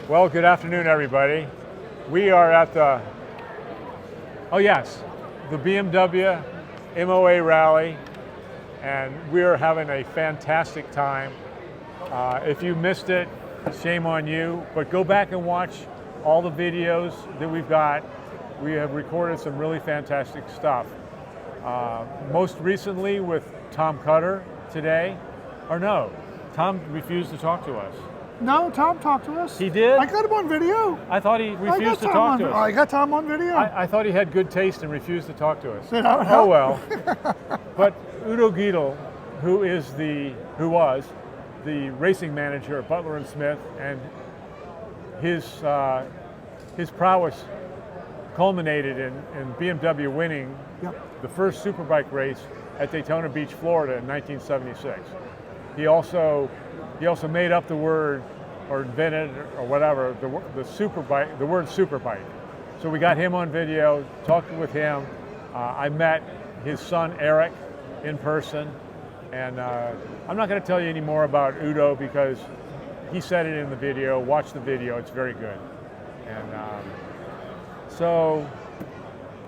Well, good afternoon, everybody. We are at the BMW MOA Rally, and we're having a fantastic time. If you missed it, shame on you, but go back and watch all the videos that we've got. We have recorded some really fantastic stuff. Most recently with Tom Cutter today, or no, Tom refused to talk to us. No, Tom talked to us. He did? I got him on video. I thought he refused to talk to us. I got Tom on video. I thought he had good taste and refused to talk to us. No. Oh well. But Udo Gietl, who was the racing manager at Butler and Smith, and his prowess culminated in BMW winning the first superbike race at Daytona Beach, Florida in 1976. He also made up the word, or invented, or whatever, the word superbike. So we got him on video, talked with him. I met his son Eric in person, and I'm not going to tell you any more about Udo because he said it in the video. Watch the video; it's very good. And so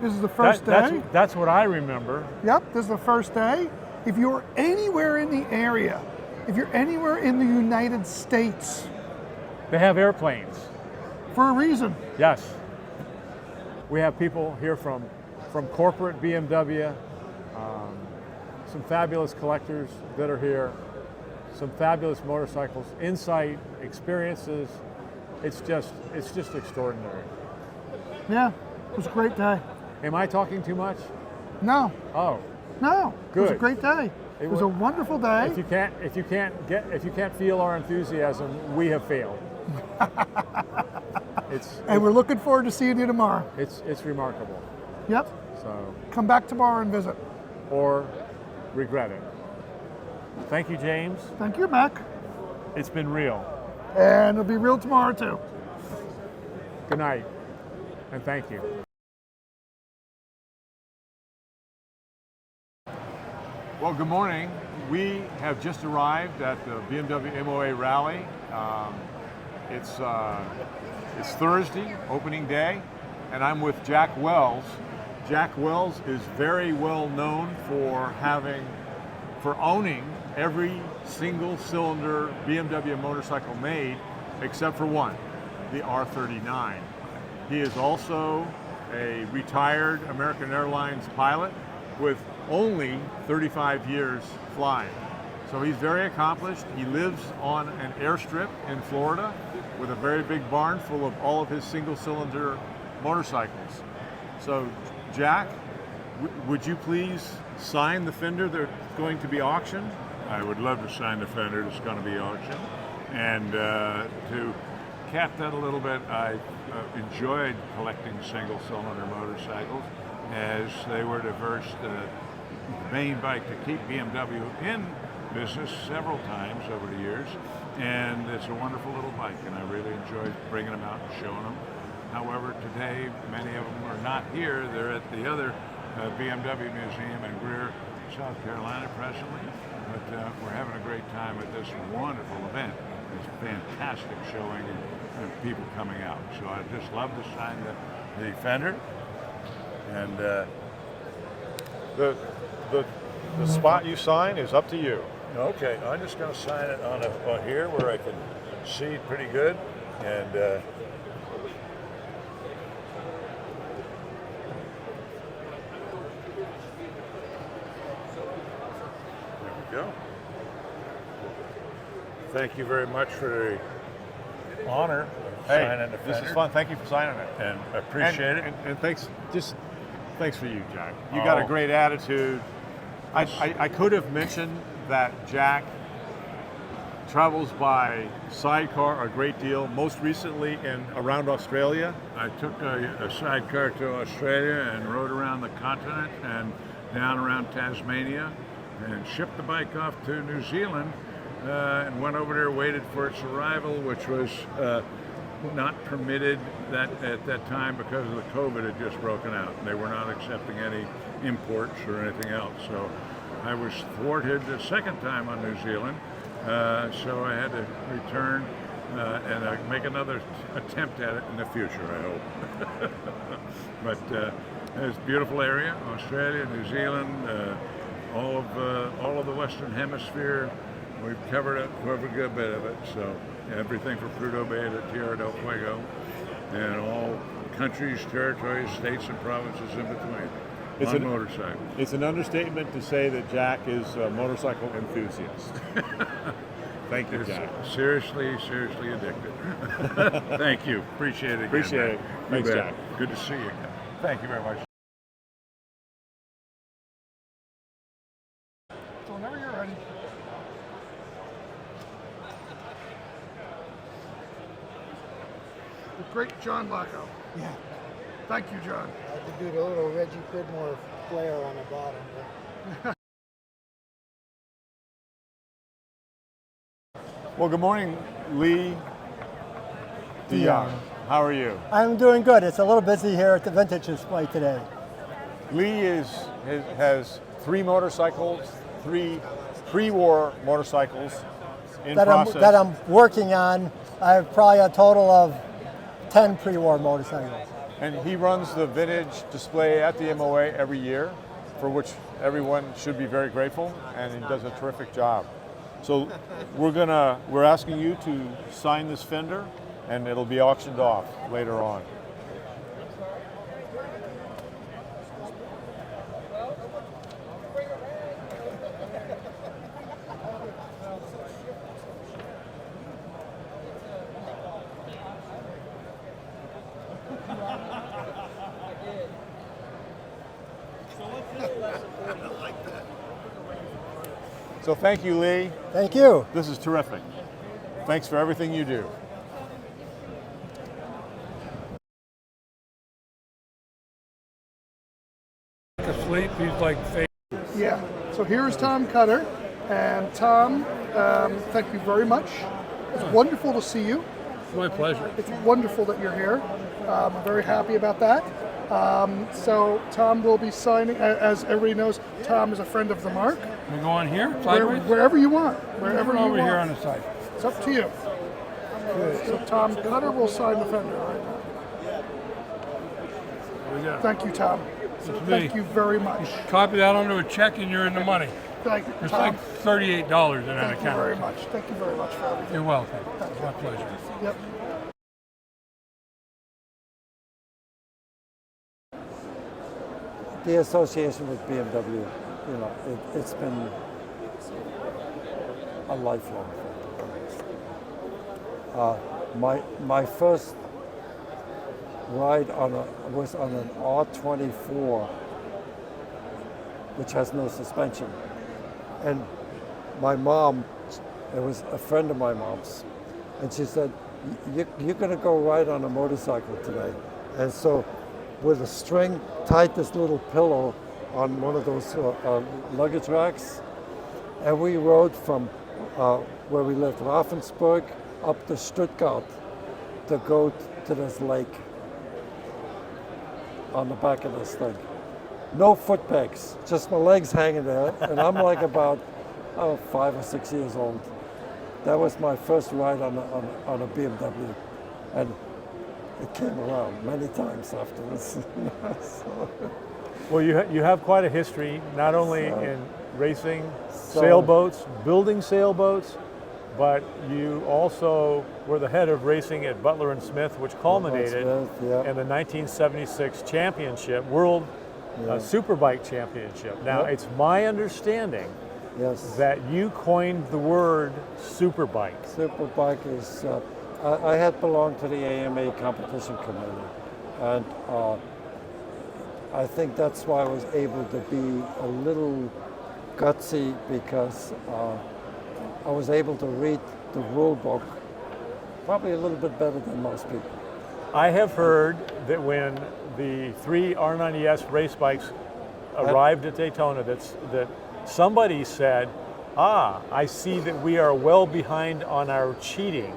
this is the first day. That's what I remember. Yep, this is the first day. If you're anywhere in the area, if you're anywhere in the United States, they have airplanes. For a reason. Yes. We have people here from corporate BMW, some fabulous collectors that are here, some fabulous motorcycles, insight, experiences. It's just extraordinary. Yeah, it was a great day. Am I talking too much? No. Oh. No. Good. It was a great day. It was a wonderful day. If you can't feel our enthusiasm, we have failed. And we're looking forward to seeing you tomorrow. It's remarkable. Yep. So come back tomorrow and visit. Or regret it. Thank you, James. Thank you, Mac. It's been real. And it'll be real tomorrow too. Good night, and thank you. Well, good morning. We have just arrived at the BMW MOA Rally. It's Thursday, opening day, and I'm with Jack Wells. Jack Wells is very well known for owning every single cylinder BMW motorcycle made, except for one, the R39. He is also a retired American Airlines pilot with only 35 years flying. So he's very accomplished. He lives on an airstrip in Florida with a very big barn full of all of his single-cylinder motorcycles. So Jack, would you please sign the fender that's going to be auctioned? I would love to sign the fender that's going to be auctioned. And to cap that a little bit, I enjoyed collecting single-cylinder motorcycles as they were the main bike to keep BMW in business several times over the years. And it's a wonderful little bike, and I really enjoyed bringing them out and showing them. However, today, many of them are not here. They're at the other BMW Museum in Greer, South Carolina presently. But we're having a great time at this wonderful event. It's fantastic showing and people coming out. So I'd just love to sign the fender. And the spot you sign is up to you. okay, I'm just going to sign it on here where I can see pretty good. And there we go. Thank you very much for the honor of signing the fender. This is fun. Thank you for signing it. And I appreciate it. And thanks for you, Jack. You got a great attitude. I could have mentioned that Jack travels by sidecar a great deal, most recently around Australia. I took a sidecar to Australia and rode around the continent and down around Tasmania and shipped the bike off to New Zealand and went over there, waited for its arrival, which was not permitted at that time because of the COVID had just broken out. They were not accepting any imports or anything else. So I was thwarted the second time on New Zealand, so I had to return and make another attempt at it in the future, I hope. But it's a beautiful area, Australia, New Zealand, all of the Western Hemisphere. We've covered a good bit of it. So everything from Prudhoe Bay to Tierra del Fuego, and all countries, territories, states, and provinces in between. On motorcycles. It's an understatement to say that Jack is a motorcycle enthusiast. Thank you, Jack. Seriously addicted. Thank you. Appreciate it again. Appreciate it. Thanks, Jack. Good to see you again. Thank you very much. So whenever you're ready. The great John Lacko. Yeah, Thank you, John. I had to do the little Reggie Pridmore flare on the bottom. But Well, good morning, Lee DeYoung. How are you? I'm doing good. It's a little busy here at the vintage display today. Lee has 3 motorcycles, 3 pre-war motorcycles in process. That I'm working on. I have probably a total of 10 pre-war motorcycles. And he runs the vintage display at the MOA every year, for which everyone should be very grateful, and he does a terrific job. So we're asking you to sign this fender, and it'll be auctioned off later on. So thank you, Lee. Thank you. This is terrific. Thanks for everything you do. Asleep, he's like fake. Yeah. So here's Tom Cutter. And Tom, thank you very much. It's wonderful to see you. My pleasure. It's wonderful that you're here. I'm very happy about that. So Tom will be signing, as everybody knows, Tom is a friend of the mark. We go on here, sideways? Wherever you want. Wherever you Over want. here on the side. It's up to you. So Tom Cutter will sign the fender right now. There we go. Thank you, Tom. That's Thank me. you very much. Copy that onto a check and you're in the money. Thank you, It's Tom. like $38 in that Thank you very account. much. Thank you very much for everything. You're welcome. It's my pleasure. Yep. The association with BMW, you know, it's been a lifelong thing. My first ride was on an R24, which has no suspension, and my mom, it was a friend of my mom's, and she said, "You're going to go ride on a motorcycle today," and so, with a string, tied this little pillow on one of those luggage racks, and we rode from where we lived, Ravensburg, up to Stuttgart to go to this lake on the back of this thing. No foot pegs, just my legs hanging there, and I'm like about 5 or 6 years old. That was my first ride on a BMW, and it came around many times afterwards. So, Well, you have quite a history, not only in racing sailboats, building sailboats, but you also were the head of racing at Butler and Smith, which culminated in the 1976 championship, World Superbike Championship. Now, it's my understanding that you coined the word superbike. Superbike is, I had belonged to the AMA competition committee, and I think that's why I was able to be a little gutsy, because I was able to read the rule book probably a little bit better than most people. I have heard that when the 3 R90S race bikes arrived at Daytona, that somebody said, I see that we are well behind on our cheating.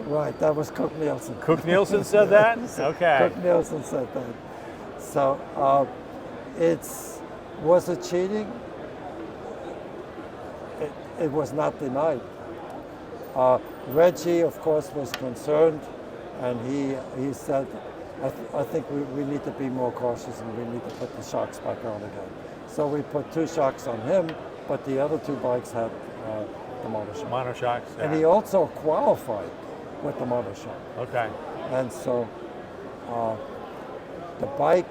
Right, that was Cook Nielsen. Cook Nielsen said that? Okay. Cook Nielsen said that. So, was it cheating? It was not denied. Reggie, of course, was concerned, and he said, I think we need to be more cautious and we need to put the shocks back on again. So we put 2 shocks on him, but the other 2 bikes had the monoshock. Monoshocks. And Yeah. he also qualified with the monoshock. Okay. And so the bike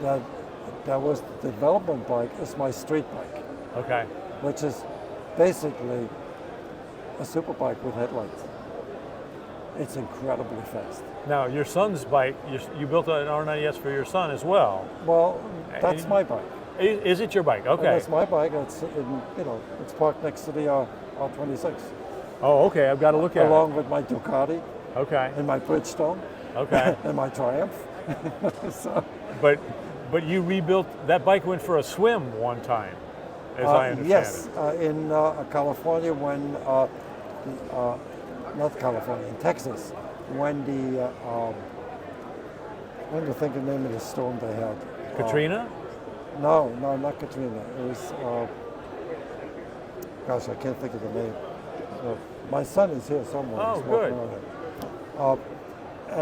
that was the development bike is my street bike, Okay. which is basically a super bike with headlights. It's incredibly fast. Now, your son's bike, you built an R90S for your son as well. Well, that's my bike. Is it your bike? And Okay. that's my bike. It's it's parked next to the R26, Oh, okay. I've got to look at along with my Ducati it. Okay. and my Bridgestone Okay. and my Triumph. So, But you rebuilt that bike. Went for a swim one time, as I understand yes, it. in California when not California, in Texas, when I think the name of the storm they had. Katrina. No, not Katrina. It was, gosh, I can't think of the name. My son is here somewhere. Oh, He's walking good. around here.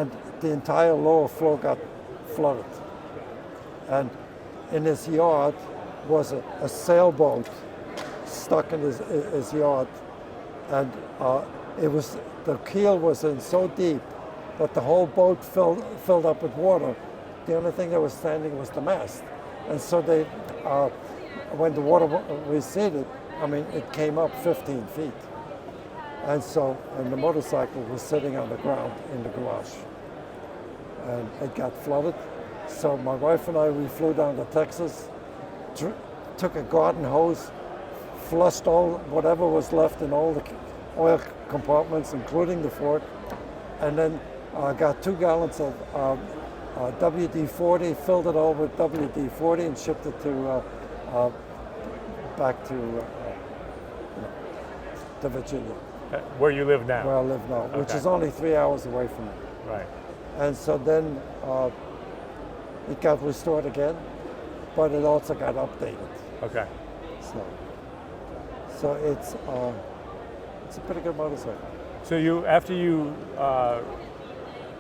And the entire lower floor got flooded. And in his yard was a sailboat stuck in his yard. And the keel was in so deep that the whole boat filled up with water. The only thing that was standing was the mast. And so they, when the water receded, it came up 15 feet. And the motorcycle was sitting on the ground in the garage. And it got flooded. So my wife and we flew down to Texas, took a garden hose, flushed all whatever was left in all the oil compartments, including the fork, and then got 2 gallons of WD-40, filled it all with WD-40, and shipped it to back to Virginia, Where you live now. where I live now, which Okay. is only 3 hours away from me. Right. And so then it got restored again, but it also got updated. Okay. So it's a pretty good motorcycle. So after you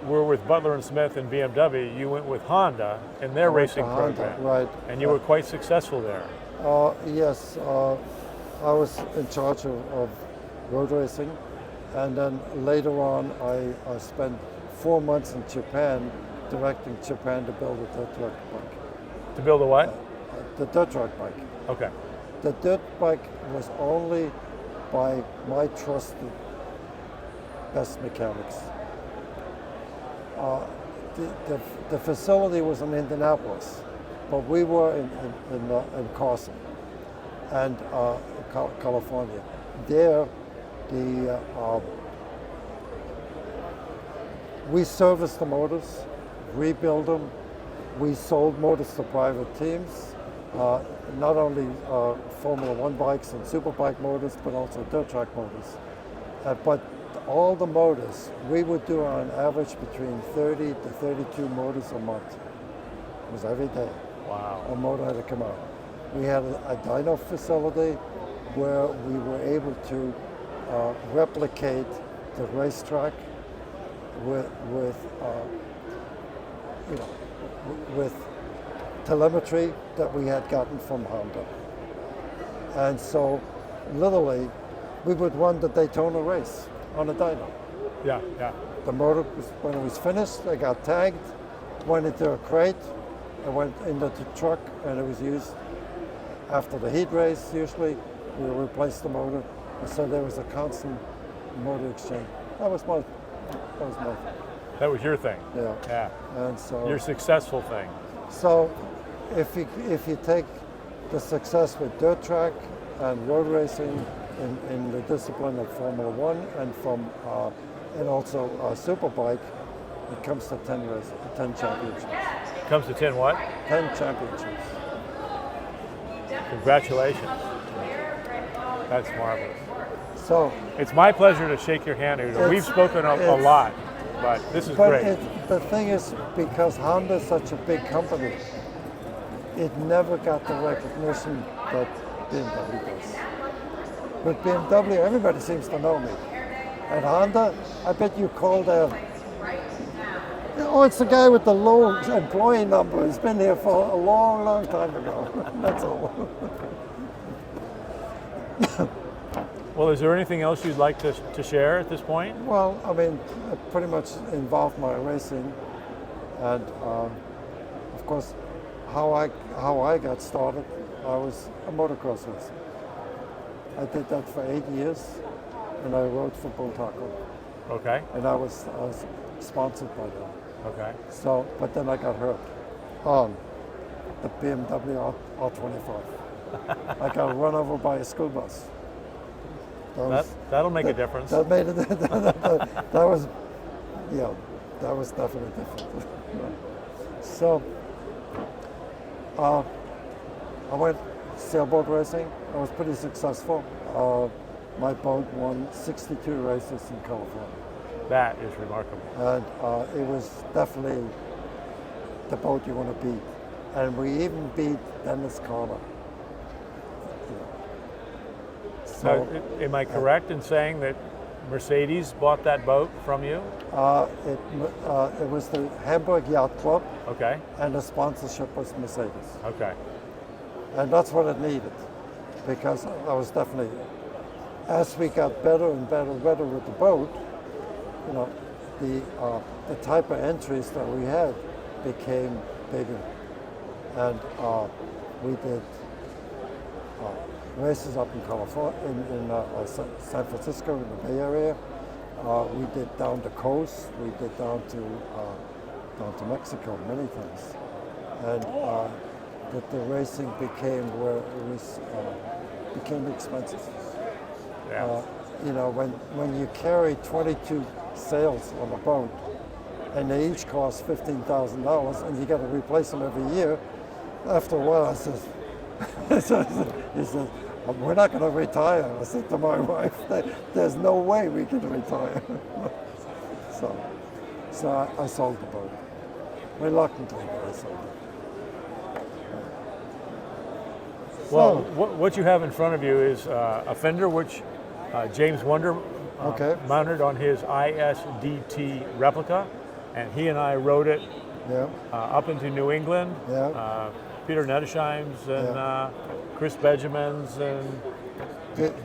were with Butler and Smith and BMW, you went with Honda in their racing Honda, program. right. And you were quite successful there. Yes, I was in charge of road racing, and then later on I spent 4 months in Japan directing Japan to build a dirt track bike. To build a what? The dirt track bike. Okay. The dirt bike was only by my trusted best mechanics. The facility was in Indianapolis, but we were in Carson and California. There, we serviced the motors, rebuilt them. We sold motors to private teams, not only Formula One bikes and superbike motors, but also dirt track motors. But all the motors, we would do on average between 30 to 32 motors a month. It was every day. Wow. A motor had to come out. We had a dyno facility where we were able to replicate the racetrack with telemetry that we had gotten from Honda. And so literally we would run the Daytona race on a dyno. Yeah, yeah. The motor, when it was finished, they got tagged, went into a crate, and went into the truck, and it was used after the heat race. Usually we replaced the motor, and so there was a constant motor exchange. That was my That was your thing. yeah. Yeah. And so Your successful thing. So if you take the success with dirt track and road racing in the discipline of Formula One and also Superbike, it comes to 10 championships. Comes to 10 what? 10 championships. Congratulations. That's marvelous. So, It's my pleasure to shake your hand, Udo. We've spoken a lot, but this is but great. the thing is, because Honda is such a big company, it never got the recognition that BMW does. With BMW, everybody seems to know me. At Honda, I bet you called oh, it's the guy with the low employee number. He's been here for a long, long time ago. That's all. Well, is there anything else you'd like to share at this point? Well, I mean, it pretty much involved my racing, and of course, how I got started. I was a motocross racer. I did that for 8 years, and I rode for Bultaco, Okay. and I was sponsored by them. Okay. So, but then I got hurt on the BMW R25. I got run over by a school bus. That'll make a difference. That made it. That was, yeah, that was definitely different. So, I went sailboat racing. I was pretty successful. My boat won 62 races in California. That is remarkable. And it was definitely the boat you want to beat. And we even beat Dennis Carter. So, am I correct in saying that Mercedes bought that boat from you? It was the Hamburg Yacht Club, Okay. and the sponsorship was Mercedes. Okay. And that's what it needed, because I was definitely, as we got better and better with the boat, you know, the type of entries that we had became bigger. And we did races up in California, in San Francisco, in the Bay Area. We did down the coast. We did down to Mexico many times, and the racing became where it was became expensive. Yeah. You know, when you carry 22 sails on a boat, and they each cost $15,000, and you got to replace them every year. After a while, I said, he said, we're not going to retire. I said to my wife, there's no way we can retire. so I sold the boat. Reluctantly, but I sold it. Well, what you have in front of you is a fender which James Wonder mounted on his ISDT replica, and he and I rode it up into New England. Yeah. Peter Nettesheim's and Chris Benjamin's and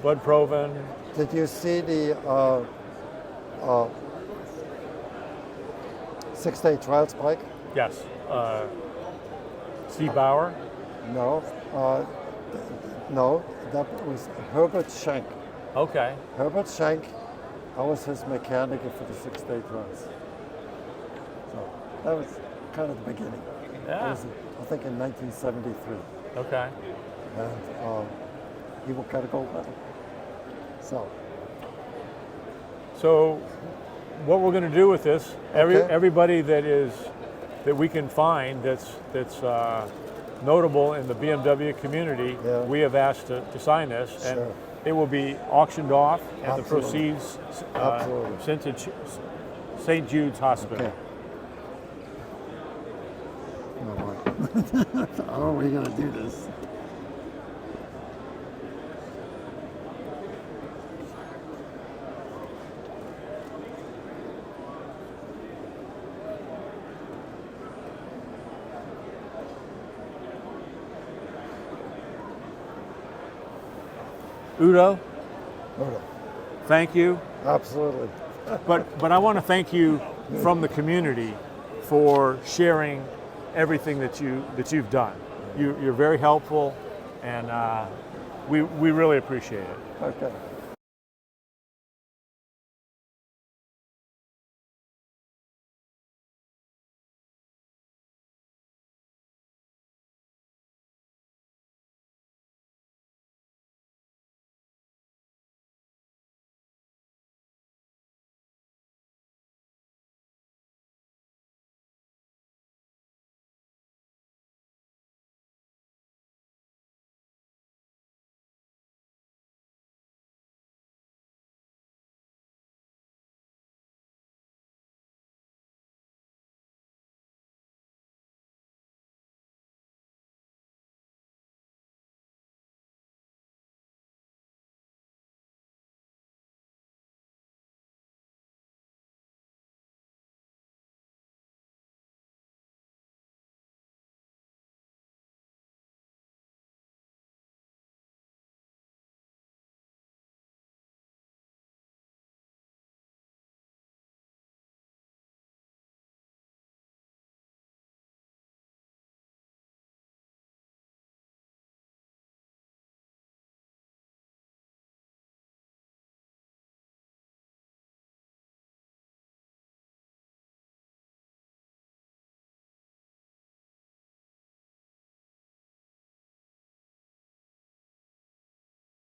Bud Proven. Did you see the 6-day trials bike? Yes. Steve Bauer. No. No, that was Herbert Schenk. Okay. Herbert Schenk, I was his mechanic for the 6-day trials. So that was kind of the beginning. Yeah. That was, I think in 1973. Okay. And he got a gold medal. So what we're going to do with this, everybody that we can find that's notable in the BMW community, we have asked to sign this, and it will be auctioned off, and the proceeds sent to St. Jude's Hospital. Okay. Oh boy. How are we going to do this? Udo, thank you. Absolutely. But I want to thank you from the community for sharing everything that you've done. You're very helpful, and we really appreciate it. Okay.